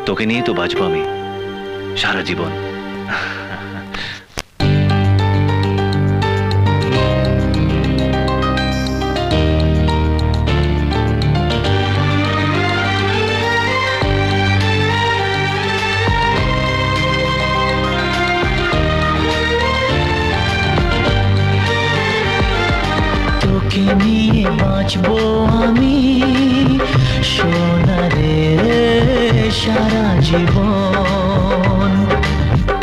তোকে নিয়ে তো বাঁচবো আমি সারা জীবন। তোকে নিয়ে বাঁচবো আমি সোনারে সারা জীবন।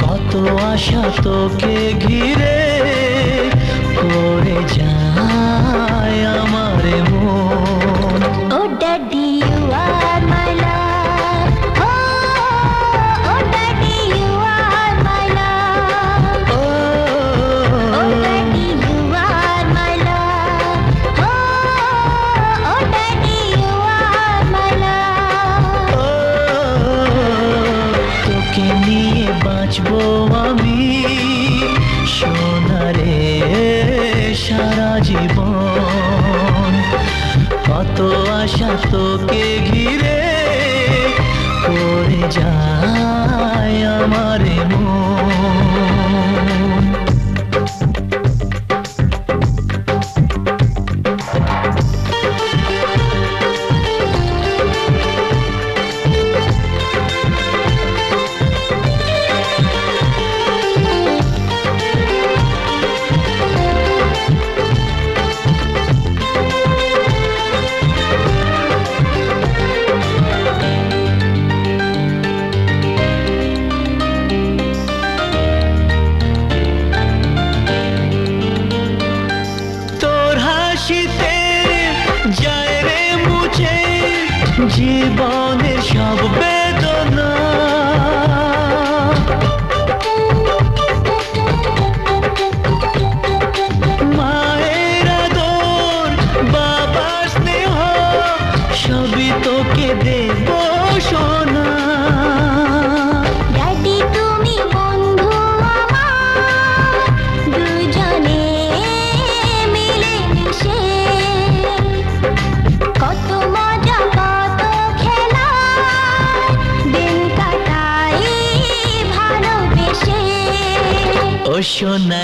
কত আশা তোকে ঘিরে করে যায় আমার মন। Oh daddy you are my love, oh daddy you are my love, oh daddy you are my love, oh daddy you are my love. তোকে নিয়ে বাঁচবো আমি সোনারে সারা জীবন। কত আশা তোকে ঘিরে করে যায় আমার মন। যায় রে মুছে জীবনের সব বেদনা। মায়ের আদর বাবার স্নেহ সবই তোকে দেব সোনা। ড্যাডি তুমি বন্ধু আমার, দুজনে মিলে মিশে কত মজা কত খেলা দিন কাটাই ভালোবেসে। ও সোনা